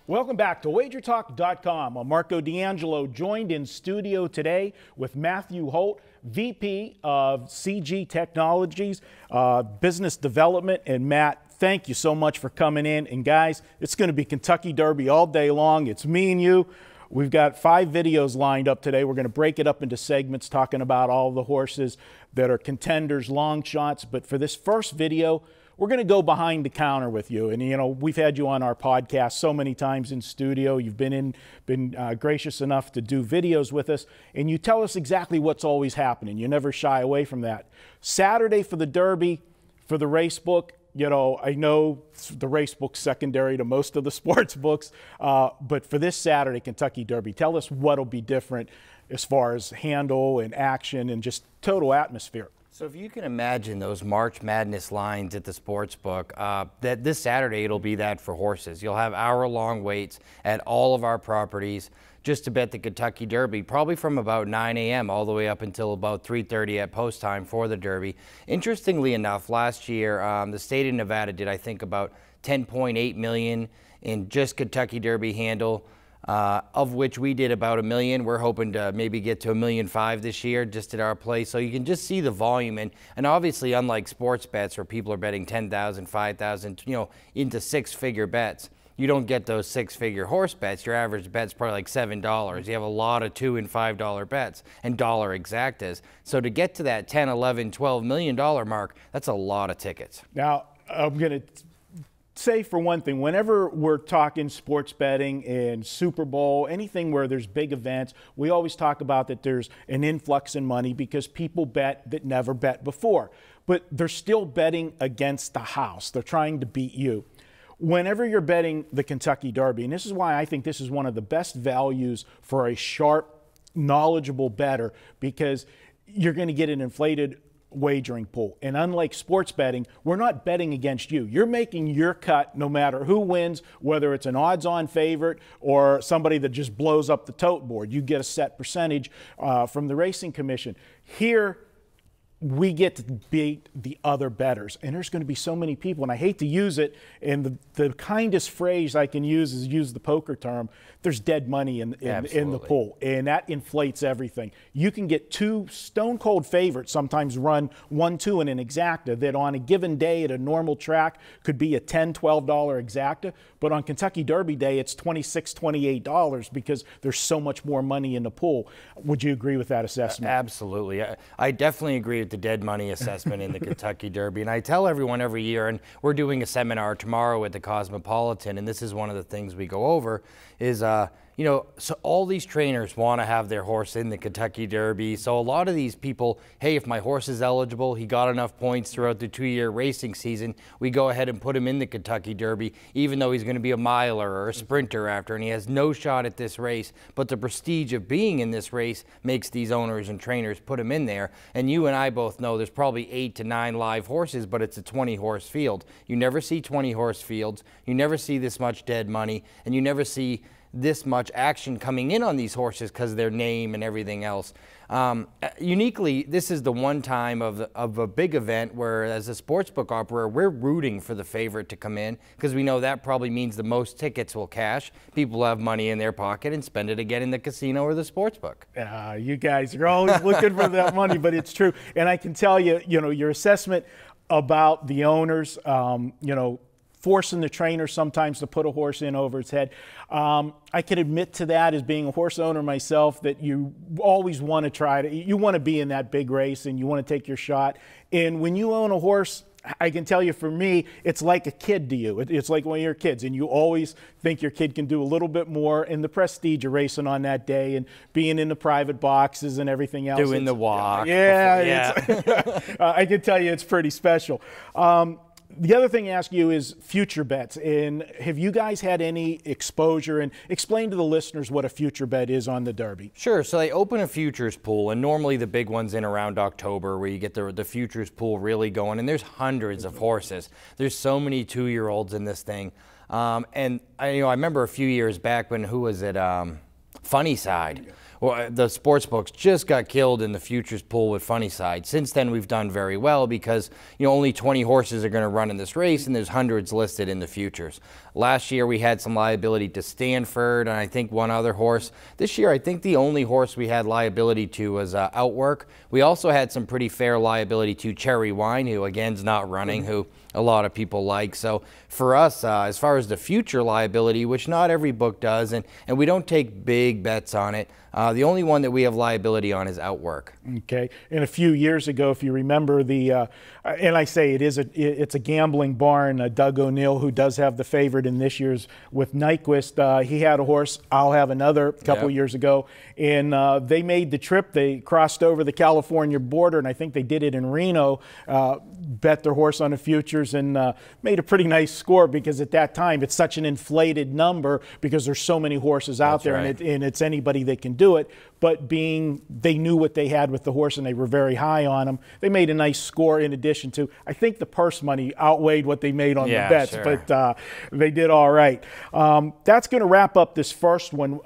Welcome back to WagerTalk.com. I'm Marco D'Angelo, joined in studio today with Matthew Holt, VP of CG Technologies, Business Development. And Matt, thank you so much for coming in. And guys, it's going to be Kentucky Derby all day long. It's me and you. We've got 5 videos lined up today. We're going to break it up into segments, talking about all the horses that are contenders, long shots. But for this first video, we're going to go behind the counter with you. And, you know, we've had you on our podcast so many times in studio. You've been gracious enough to do videos with us. And you tell us exactly what's always happening. You never shy away from that. Saturday for the Derby, for the race book, you know, I know the race book's secondary to most of the sports books. But for this Saturday, Kentucky Derby, tell us what'll be different as far as handle and action and just total atmosphere. So if you can imagine those March Madness lines at the sports book, that this Saturday it'll be that for horses. You'll have hour-long waits at all of our properties just to bet the Kentucky Derby, probably from about 9 a.m. all the way up until about 3:30 at post time for the Derby. Interestingly enough, last year the state of Nevada did, I think, about $10.8 million in just Kentucky Derby handle. Of which we did about $1 million. We're hoping to maybe get to $1.5 million this year just at our place. So you can just see the volume. And obviously, unlike sports bets where people are betting $10,000, $5,000, you know, into 6-figure bets, you don't get those 6-figure horse bets. Your average bet's probably like $7. You have a lot of $2 and $5 bets and dollar exactas. So to get to that $10, $11, $12 million mark, that's a lot of tickets. Now, I'm going to say for one thing, whenever we're talking sports betting and Super Bowl, anything where there's big events, we always talk about that there's an influx in money because people bet that never bet before. But they're still betting against the house. They're trying to beat you. Whenever you're betting the Kentucky Derby, and this is why I think this is one of the best values for a sharp, knowledgeable bettor, because you're going to get an inflated wagering pool. And unlike sports betting, we're not betting against you. You're making your cut no matter who wins, whether it's an odds-on favorite or somebody that just blows up the tote board. You get a set percentage from the Racing Commission. Here, we get to beat the other bettors. And there's going to be so many people, and I hate to use it, and the kindest phrase I can use is use the poker term. There's dead money in the pool, and that inflates everything. You can get 2 stone-cold favorites, sometimes run 1-2 in an exacta, that on a given day at a normal track could be a $10, $12 exacta, but on Kentucky Derby Day, it's $26, $28 because there's so much more money in the pool. Would you agree with that assessment? Absolutely. I definitely agree with the dead money assessment in the Kentucky Derby. And I tell everyone every year, and we're doing a seminar tomorrow at the Cosmopolitan, and this is one of the things we go over, is you know, so all these trainers want to have their horse in the Kentucky Derby. So a lot of these people, hey, if my horse is eligible, he got enough points throughout the 2-year racing season, we go ahead and put him in the Kentucky Derby, even though he's going to be a miler or a sprinter after, and he has no shot at this race. But the prestige of being in this race makes these owners and trainers put him in there. And you and I both know there's probably 8 to 9 live horses, but it's a 20-horse field. You never see 20-horse fields. You never see this much dead money, and you never see this much action coming in on these horses because of their name and everything else. Uniquely, this is the one time of a big event where, as a sportsbook operator, we're rooting for the favorite to come in because we know that probably means the most tickets will cash. People have money in their pocket and spend it again in the casino or the sportsbook. You guys are always looking for that money, but it's true. And I can tell you, you know, your assessment about the owners, you know, forcing the trainer sometimes to put a horse in over its head. I can admit to that as being a horse owner myself, that you always want to try to, you want to be in that big race and you want to take your shot. And when you own a horse, I can tell you, for me, it's like a kid to you. It's like one of your kids, and you always think your kid can do a little bit more. And the prestige of racing on that day and being in the private boxes and everything else. Doing the walk. Yeah. I can tell you it's pretty special. The other thing I ask you is future bets. And have you guys had any exposure? And explain to the listeners what a future bet is on the Derby. Sure. So they open a futures pool, and normally the big one's in around October, where you get the futures pool really going. And there's hundreds of horses. There's so many 2-year-olds in this thing. And I remember a few years back when, who was it? Funny Side well, the sports books just got killed in the futures pool with Funnyside. Since then, we've done very well because, you know, only 20 horses are going to run in this race, and there's hundreds listed in the futures. Last year, we had some liability to Stanford and I think one other horse. This year, I think the only horse we had liability to was Outwork. We also had some pretty fair liability to Cherry Wine, who again is not running, who a lot of people like. So for us, as far as the future liability, which not every book does, and we don't take big bets on it, the only one that we have liability on is Outwork. Okay. And a few years ago, if you remember and I say it's a gambling barn, Doug O'Neill, who does have the favorite in this year's with Nyquist. He had a horse, I'll have another, a couple years ago, and they made the trip. They crossed over the California border, and I think they did it in Reno, bet their horse on the futures, and made a pretty nice score because at that time it's such an inflated number because there's so many horses out there, right. and it's anybody that can do it. But being they knew what they had with the horse and they were very high on him, they made a nice score in addition to, I think the purse money outweighed what they made on the bets, sure. but they did all right. That's going to wrap up this first one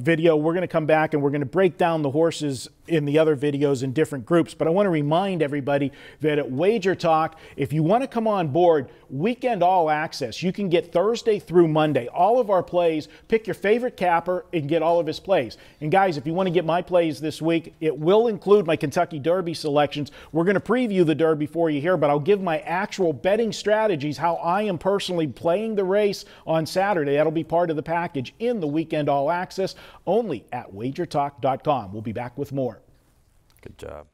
video. We're going to come back and we're going to break down the horses in the other videos in different groups. But I want to remind everybody that at Wager Talk, if you want to come on board, weekend all access. You can get Thursday through Monday. All of our plays, pick your favorite capper and get all of his plays. And guys, if you want to get my plays this week, it will include my Kentucky Derby selections. We're going to preview the Derby for you here, but I'll give my actual betting strategies, how I am personally playing the race on Saturday. That'll be part of the package in the weekend all access, only at wagertalk.com. We'll be back with more. Good job.